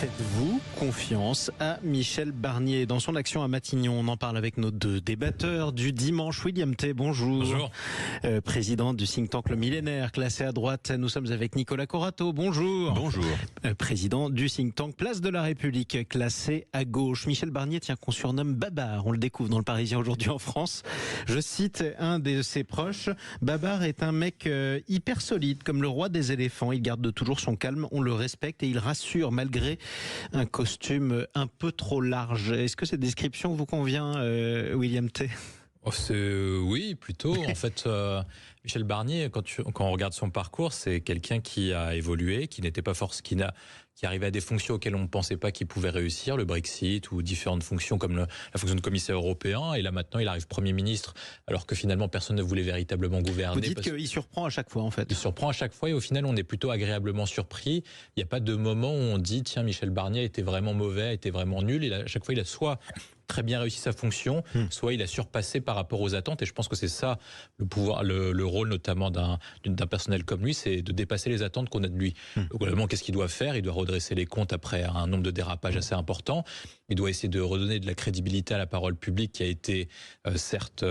Faites-vous confiance à Michel Barnier dans son action à Matignon? On en parle avec nos deux débatteurs du dimanche. William T, bonjour. Bonjour. Président du think tank Le Millénaire, classé à droite. Nous sommes avec Nicolas Corato, bonjour. Bonjour. Président du think tank Place de la République, classé à gauche. Michel Barnier, tiens, qu'on surnomme Babar. On le découvre dans le Parisien aujourd'hui en France. Je cite un de ses proches. Babar est un mec hyper solide, comme le roi des éléphants. Il garde toujours son calme, on le respecte et il rassure malgré un costume un peu trop large. Est-ce que cette description vous convient, William T? Oui, plutôt. En fait, Michel Barnier, quand on regarde son parcours, c'est quelqu'un qui a évolué, qui n'était pas qui arrivait à des fonctions auxquelles on ne pensait pas qu'il pouvait réussir, le Brexit ou différentes fonctions comme la fonction de commissaire européen. Et là, maintenant, il arrive Premier ministre, alors que finalement, personne ne voulait véritablement gouverner. Vous dites qu'il surprend à chaque fois, en fait. Il surprend à chaque fois et au final, on est plutôt agréablement surpris. Il n'y a pas de moment où on dit, tiens, Michel Barnier était vraiment mauvais, était vraiment nul. Et à chaque fois, il a soit très bien réussi sa fonction, soit il a surpassé par rapport aux attentes. Et je pense que c'est ça le pouvoir, le rôle notamment d'un personnel comme lui, c'est de dépasser les attentes qu'on a de lui. Globalement, qu'est-ce qu'il doit faire? Il doit redresser les comptes après un nombre de dérapages assez important. Il doit essayer de redonner de la crédibilité à la parole publique qui a été certes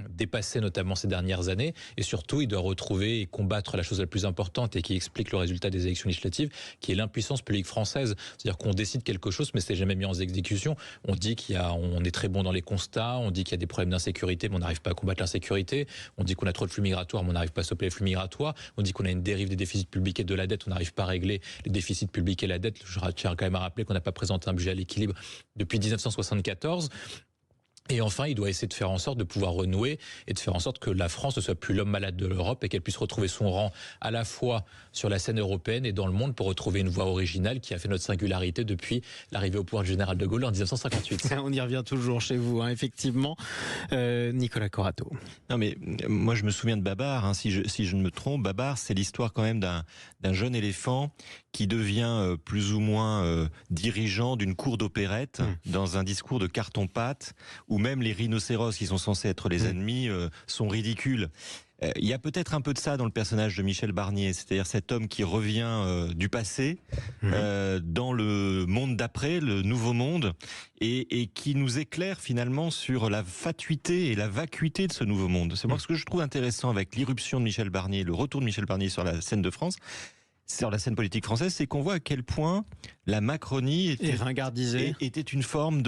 dépassée notamment ces dernières années. Et surtout, il doit retrouver et combattre la chose la plus importante et qui explique le résultat des élections législatives, qui est l'impuissance publique française. C'est-à-dire qu'on décide quelque chose, mais c'est jamais mis en exécution. On dit on est très bon dans les constats, on dit qu'il y a des problèmes d'insécurité, mais on n'arrive pas à combattre l'insécurité. On dit qu'on a trop de flux migratoires, mais on n'arrive pas à stopper les flux migratoires. On dit qu'on a une dérive des déficits publics et de la dette, on n'arrive pas à régler les déficits publics et la dette. Je tiens quand même à rappeler qu'on n'a pas présenté un budget à l'équilibre depuis 1974. Et enfin, il doit essayer de faire en sorte de pouvoir renouer et de faire en sorte que la France ne soit plus l'homme malade de l'Europe et qu'elle puisse retrouver son rang à la fois sur la scène européenne et dans le monde pour retrouver une voie originale qui a fait notre singularité depuis l'arrivée au pouvoir du général de Gaulle en 1958. On y revient toujours chez vous, hein, effectivement. Nicolas Corato. Non mais moi je me souviens de Babar, si je ne me trompe. Babar, c'est l'histoire quand même d'un jeune éléphant qui devient plus ou moins dirigeant d'une cour d'opérette dans un discours de carton-pâte où même les rhinocéros qui sont censés être les ennemis sont ridicules. Il y a peut-être un peu de ça dans le personnage de Michel Barnier, c'est-à-dire cet homme qui revient du passé dans le monde d'après, le nouveau monde, et qui nous éclaire finalement sur la fatuité et la vacuité de ce nouveau monde. C'est moi ce que je trouve intéressant avec l'irruption de Michel Barnier, le retour de Michel Barnier sur la scène de France, sur la scène politique française, c'est qu'on voit à quel point la Macronie était une forme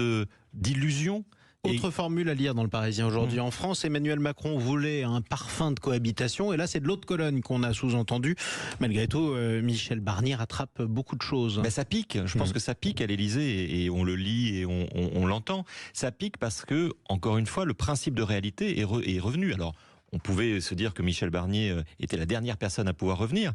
d'illusion. Autre formule à lire dans le Parisien aujourd'hui. En France, Emmanuel Macron voulait un parfum de cohabitation et là c'est de l'autre colonne qu'on a sous-entendu. Malgré tout, Michel Barnier rattrape beaucoup de choses. Ben ça pique, je pense que ça pique à l'Élysée et on le lit et on l'entend. Ça pique parce que, encore une fois, le principe de réalité est revenu. Alors, on pouvait se dire que Michel Barnier était la dernière personne à pouvoir revenir.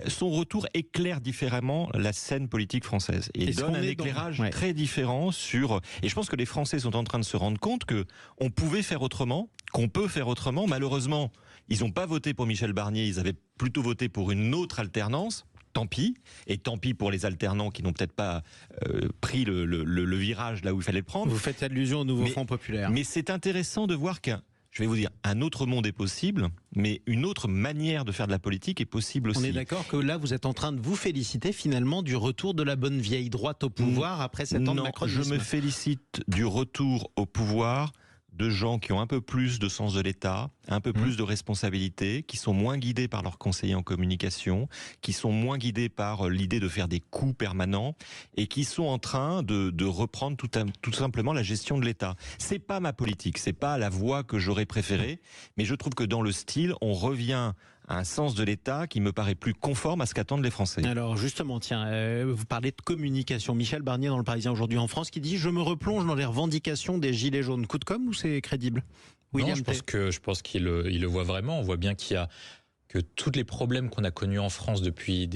Son retour éclaire différemment la scène politique française et donne un éclairage très différent sur. Et je pense que les Français sont en train de se rendre compte que on pouvait faire autrement, qu'on peut faire autrement. Malheureusement, ils n'ont pas voté pour Michel Barnier. Ils avaient plutôt voté pour une autre alternance. Tant pis, et tant pis pour les alternants qui n'ont peut-être pas pris le virage là où il fallait le prendre. Vous faites allusion au nouveau Front populaire. Mais c'est intéressant de voir je vais vous dire, un autre monde est possible, mais une autre manière de faire de la politique est possible aussi. On est d'accord que là, vous êtes en train de vous féliciter finalement du retour de la bonne vieille droite au pouvoir après 7 ans de macronisme. Je me félicite du retour au pouvoir de gens qui ont un peu plus de sens de l'État, un peu plus de responsabilité, qui sont moins guidés par leurs conseillers en communication, qui sont moins guidés par l'idée de faire des coups permanents et qui sont en train de reprendre tout simplement la gestion de l'État. C'est pas ma politique, c'est pas la voie que j'aurais préférée, mais je trouve que dans le style, on revient à un sens de l'État qui me paraît plus conforme à ce qu'attendent les Français. Alors justement, tiens, vous parlez de communication. Michel Barnier dans le Parisien aujourd'hui en France qui dit « Je me replonge dans les revendications des Gilets jaunes ». Coup de com' ou c'est crédible? Non, je pense qu'il le voit vraiment. On voit bien que tous les problèmes qu'on a connus en France depuis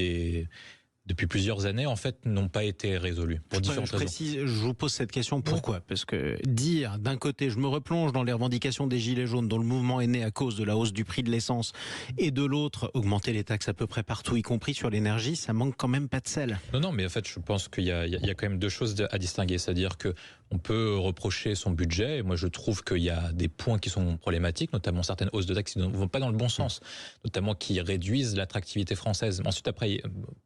plusieurs années, en fait, n'ont pas été résolus. Pour différentes raisons. Je vous pose cette question, pourquoi? Parce que dire, d'un côté, je me replonge dans les revendications des Gilets jaunes, dont le mouvement est né à cause de la hausse du prix de l'essence, et de l'autre, augmenter les taxes à peu près partout, y compris sur l'énergie, ça manque quand même pas de sel. Non, mais en fait, je pense qu'il y a quand même deux choses à distinguer. C'est-à-dire que on peut reprocher son budget, et moi je trouve qu'il y a des points qui sont problématiques, notamment certaines hausses de taxes qui ne vont pas dans le bon sens, notamment qui réduisent l'attractivité française. Ensuite, après,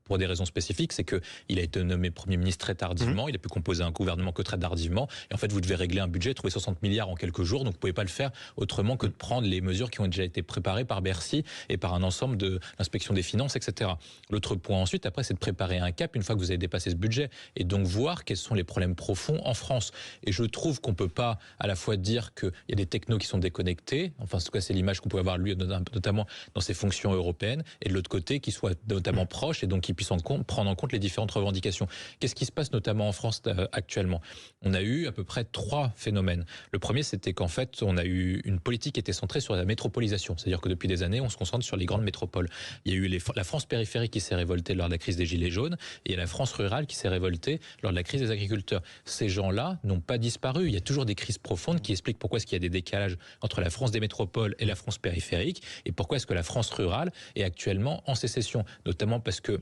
pour des raisons spécifique, c'est qu'il a été nommé Premier ministre très tardivement, il a pu composer un gouvernement que très tardivement, et en fait vous devez régler un budget, trouver 60 milliards en quelques jours, donc vous ne pouvez pas le faire autrement que de prendre les mesures qui ont déjà été préparées par Bercy et par un ensemble de l'inspection des finances, etc. L'autre point ensuite, après, c'est de préparer un cap une fois que vous avez dépassé ce budget, et donc voir quels sont les problèmes profonds en France. Et je trouve qu'on ne peut pas à la fois dire qu'il y a des technos qui sont déconnectés, enfin en tout cas c'est l'image qu'on peut avoir lui notamment dans ses fonctions européennes, et de l'autre côté qui soit notamment proche et donc qui puisse prendre en compte les différentes revendications. Qu'est-ce qui se passe notamment en France actuellement? On a eu à peu près 3 phénomènes. Le premier, c'était qu'en fait on a eu une politique qui était centrée sur la métropolisation, c'est-à-dire que depuis des années on se concentre sur les grandes métropoles. Il y a eu la France périphérique qui s'est révoltée lors de la crise des Gilets jaunes, et il y a la France rurale qui s'est révoltée lors de la crise des agriculteurs. Ces gens-là n'ont pas disparu. Il y a toujours des crises profondes qui expliquent pourquoi est-ce qu'il y a des décalages entre la France des métropoles et la France périphérique, et pourquoi est-ce que la France rurale est actuellement en sécession, notamment parce que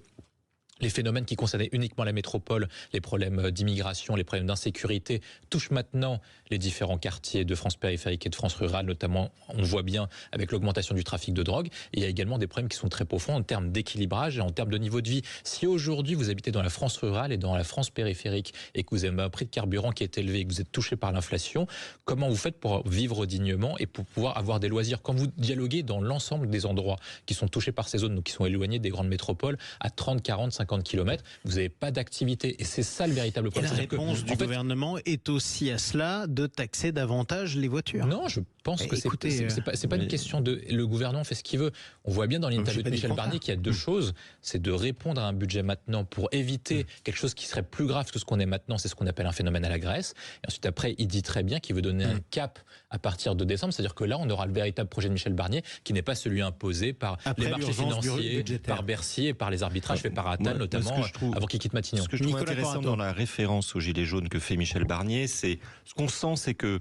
les phénomènes qui concernaient uniquement la métropole, les problèmes d'immigration, les problèmes d'insécurité, touchent maintenant les différents quartiers de France périphérique et de France rurale, notamment, on voit bien, avec l'augmentation du trafic de drogue. Et il y a également des problèmes qui sont très profonds en termes d'équilibrage et en termes de niveau de vie. Si aujourd'hui vous habitez dans la France rurale et dans la France périphérique et que vous avez un prix de carburant qui est élevé et que vous êtes touché par l'inflation, comment vous faites pour vivre dignement et pour pouvoir avoir des loisirs? Quand vous dialoguez dans l'ensemble des endroits qui sont touchés par ces zones, donc qui sont éloignés des grandes métropoles, à 30, 40, 50 km, vous n'avez pas d'activité. Et c'est ça le véritable problème. Et la réponse du gouvernement est aussi à cela de taxer davantage les voitures. Non, je pense que c'est pas une question de... Le gouvernement fait ce qu'il veut. On voit bien dans l'interview de Michel Barnier qu'il y a 2 choses. C'est de répondre à un budget maintenant pour éviter quelque chose qui serait plus grave que ce qu'on est maintenant. C'est ce qu'on appelle un phénomène à la Grèce. Et ensuite, après, il dit très bien qu'il veut donner un cap à partir de décembre. C'est-à-dire que là, on aura le véritable projet de Michel Barnier qui n'est pas celui imposé par les marchés financiers, par Bercy et par les arbitrages faits par Attal, notamment avant qu'il quitte Matignon. Ce que je trouve intéressant dans la référence aux Gilets jaunes que fait Michel Barnier, c'est ce qu'on sent, c'est que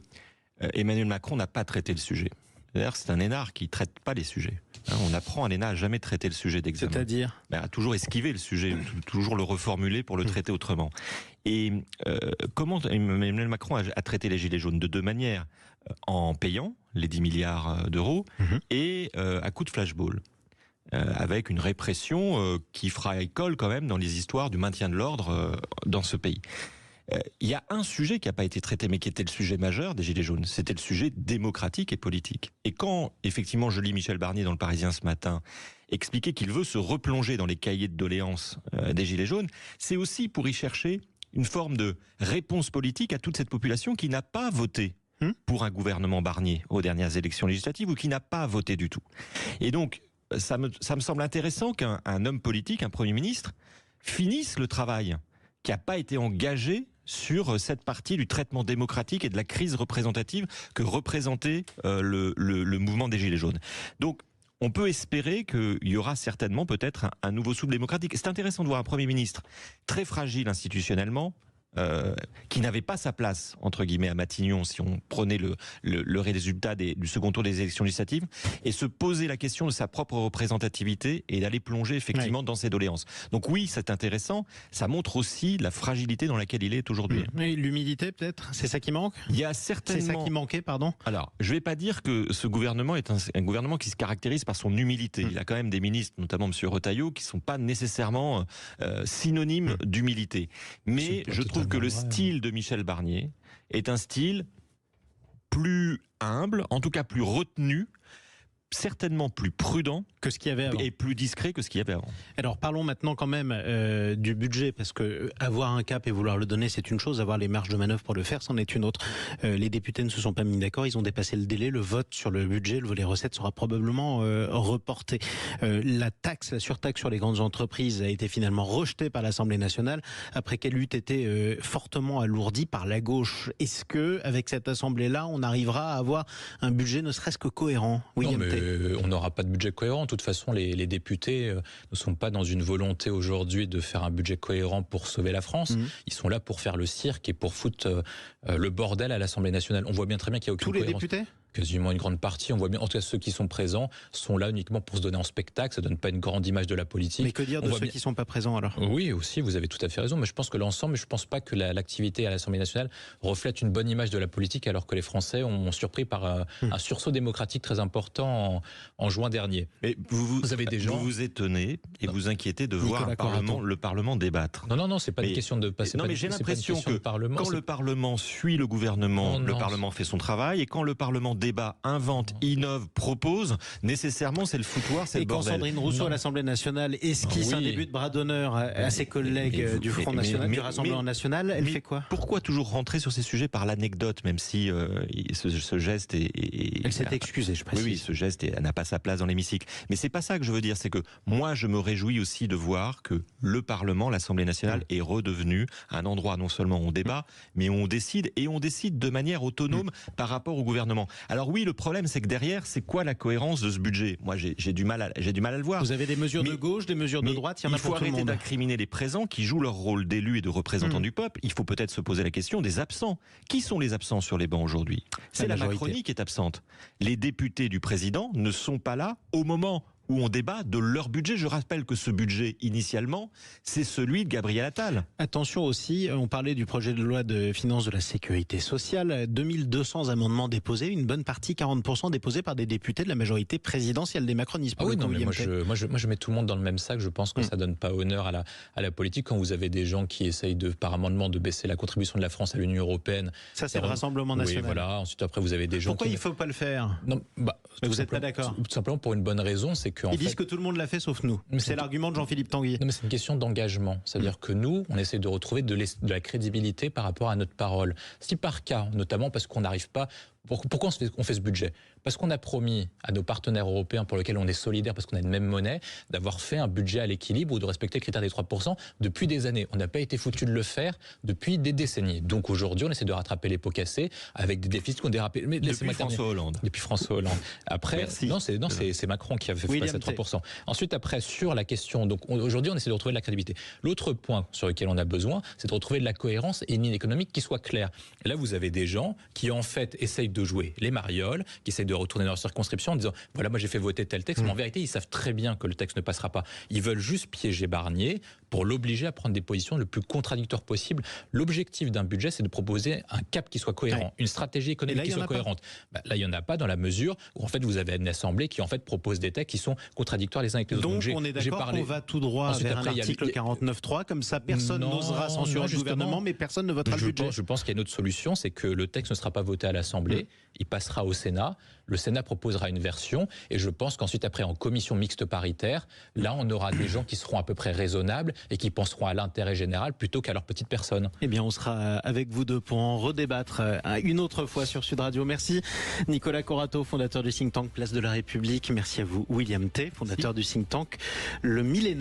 Emmanuel Macron n'a pas traité le sujet. D'ailleurs, c'est un énarque qui ne traite pas les sujets. On apprend à l'ENA à jamais traiter le sujet d'examen. C'est-à-dire à toujours esquiver le sujet, toujours le reformuler pour le traiter autrement. Et comment Emmanuel Macron a traité les Gilets jaunes? De 2 manières. En payant les 10 milliards d'euros et à coup de flashball. Avec une répression qui fera école quand même dans les histoires du maintien de l'ordre dans ce pays. Il y a un sujet qui n'a pas été traité, mais qui était le sujet majeur des Gilets jaunes. C'était le sujet démocratique et politique. Et quand, effectivement, je lis Michel Barnier dans Le Parisien ce matin, expliquer qu'il veut se replonger dans les cahiers de doléances des Gilets jaunes, c'est aussi pour y chercher une forme de réponse politique à toute cette population qui n'a pas voté pour un gouvernement Barnier aux dernières élections législatives ou qui n'a pas voté du tout. Et donc, ça me semble intéressant qu'un homme politique, un Premier ministre, finisse le travail qui n'a pas été engagé sur cette partie du traitement démocratique et de la crise représentative que représentait le mouvement des Gilets jaunes. Donc, on peut espérer qu'il y aura certainement peut-être un nouveau souffle démocratique. C'est intéressant de voir un Premier ministre très fragile institutionnellement, qui n'avait pas sa place, entre guillemets, à Matignon, si on prenait le résultat du second tour des élections législatives, et se poser la question de sa propre représentativité et d'aller plonger effectivement dans ses doléances. Donc oui, c'est intéressant, ça montre aussi la fragilité dans laquelle il est aujourd'hui. Et l'humilité peut-être, c'est ça qui manque? Il y a certainement... C'est ça qui manquait, pardon? Alors, je ne vais pas dire que ce gouvernement est un gouvernement qui se caractérise par son humilité. Il a quand même des ministres, notamment M. Retailleau, qui ne sont pas nécessairement synonymes d'humilité. Mais je trouve que le style de Michel Barnier est un style plus humble, en tout cas plus retenu, certainement plus prudent que ce qu'il y avait avant. Et plus discret que ce qu'il y avait avant. Alors parlons maintenant quand même du budget, parce que avoir un cap et vouloir le donner, c'est une chose, avoir les marges de manœuvre pour le faire, c'en est une autre. Les députés ne se sont pas mis d'accord, ils ont dépassé le délai, le vote sur le budget, le volet recettes sera probablement reporté. La surtaxe sur les grandes entreprises a été finalement rejetée par l'Assemblée nationale après qu'elle eût été fortement alourdie par la gauche. Est-ce que avec cette Assemblée-là, on arrivera à avoir un budget ne serait-ce que cohérent? Non, mais on n'aura pas de budget cohérent. De toute façon, les députés ne sont pas dans une volonté aujourd'hui de faire un budget cohérent pour sauver la France. Ils sont là pour faire le cirque et pour foutre le bordel à l'Assemblée nationale. On voit bien très bien qu'il n'y a aucune cohérence. Tous les députés ? Quasiment une grande partie. On voit bien, en tout cas ceux qui sont présents sont là uniquement pour se donner en spectacle. Ça donne pas une grande image de la politique. Mais que dire de ceux qui sont pas présents alors ? Oui, aussi, vous avez tout à fait raison. Mais je pense que l'ensemble, je pense pas que l'activité à l'Assemblée nationale reflète une bonne image de la politique, alors que les Français ont surpris par un sursaut démocratique très important en juin dernier. Mais vous avez des gens, vous vous étonnez et vous inquiétez de voir le Parlement débattre. Non, c'est pas une question de passer. Non, mais j'ai l'impression que quand le Parlement suit le gouvernement, le Parlement fait son travail, et quand le Parlement débat, invente, innove, propose, nécessairement c'est le foutoir, c'est le bordel. Et quand Sandrine Rousseau à l'Assemblée nationale esquisse un début de bras d'honneur à ses collègues du Front National, du Rassemblement National, elle fait quoi ? Pourquoi toujours rentrer sur ces sujets par l'anecdote, même si ce geste est... Elle s'est excusée, je précise. Oui, ce geste n'a pas sa place dans l'hémicycle. Mais c'est pas ça que je veux dire, c'est que moi je me réjouis aussi de voir que le Parlement, l'Assemblée nationale, est redevenu un endroit non seulement où on débat, mais où on décide, et on décide de manière autonome par rapport au gouvernement. Alors oui, le problème c'est que derrière, c'est quoi la cohérence de ce budget ? Moi j'ai du mal à le voir. Vous avez des mesures de gauche, des mesures de droite, il y en a pour tout le monde. Il faut arrêter d'incriminer les présents qui jouent leur rôle d'élus et de représentants du peuple. Il faut peut-être se poser la question des absents. Qui sont les absents sur les bancs aujourd'hui ? C'est la Macronie qui est absente. Les députés du président ne sont pas là au moment où on débat de leur budget. Je rappelle que ce budget, initialement, c'est celui de Gabriel Attal. Attention aussi, on parlait du projet de loi de finances de la sécurité sociale. 2200 amendements déposés, une bonne partie, 40% déposés par des députés de la majorité présidentielle des macronistes. Moi je mets tout le monde dans le même sac. Je pense que ça donne pas honneur à la politique quand vous avez des gens qui essayent par amendement de baisser la contribution de la France à l'Union européenne. Ça, c'est le Rassemblement national. Oui, voilà. Ensuite, après, vous avez des gens Pourquoi il ne faut pas le faire ? Non, mais vous n'êtes pas d'accord ? Tout simplement pour une bonne raison, c'est que... Ils disent que tout le monde l'a fait sauf nous. C'est l'argument de Jean-Philippe Tanguy. Non, mais c'est une question d'engagement. C'est-à-dire que nous, on essaie de retrouver de la crédibilité par rapport à notre parole. Si par cas, notamment parce qu'on n'arrive pas... Pourquoi on fait ce budget ? Parce qu'on a promis à nos partenaires européens pour lesquels on est solidaire, parce qu'on a une même monnaie, d'avoir fait un budget à l'équilibre ou de respecter le critère des 3% depuis des années. On n'a pas été foutu de le faire depuis des décennies. Donc aujourd'hui, on essaie de rattraper les pots cassés avec des déficits qu'on dérapé. Mais depuis François Hollande. Depuis François Hollande. Après, merci. C'est Macron qui avait fait passer à 3%. Ensuite, après, sur la question, donc aujourd'hui, on essaie de retrouver de la crédibilité. L'autre point sur lequel on a besoin, c'est de retrouver de la cohérence et une ligne économique qui soit claire. Là, vous avez des gens qui, en fait, essayent de jouer les marioles, qui essayent de retourner dans leur circonscription en disant voilà, moi j'ai fait voter tel texte, mais en vérité ils savent très bien que le texte ne passera pas. Ils veulent juste piéger Barnier pour l'obliger à prendre des positions le plus contradictoires possible. L'objectif d'un budget, c'est de proposer un cap qui soit cohérent, une stratégie économique qui soit cohérente. Là, il n'y en a pas dans la mesure où en fait vous avez une assemblée qui en fait propose des textes qui sont contradictoires les uns avec les autres. Donc on est d'accord qu'on va tout droit vers un article 49.3, comme ça personne n'osera censurer le gouvernement, mais personne ne votera le budget. Je pense qu'il y a une autre solution, c'est que le texte ne sera pas voté à l'Assemblée, il passera au Sénat, le Sénat proposera une version, et je pense qu'ensuite après en commission mixte paritaire, là on aura des gens qui seront à peu près raisonnables et qui penseront à l'intérêt général plutôt qu'à leur petite personne. Eh bien on sera avec vous deux pour en redébattre une autre fois sur Sud Radio. Merci Nicolas Corato, fondateur du think tank Place de la République. Merci à vous William T, fondateur du think tank Le Millénaire.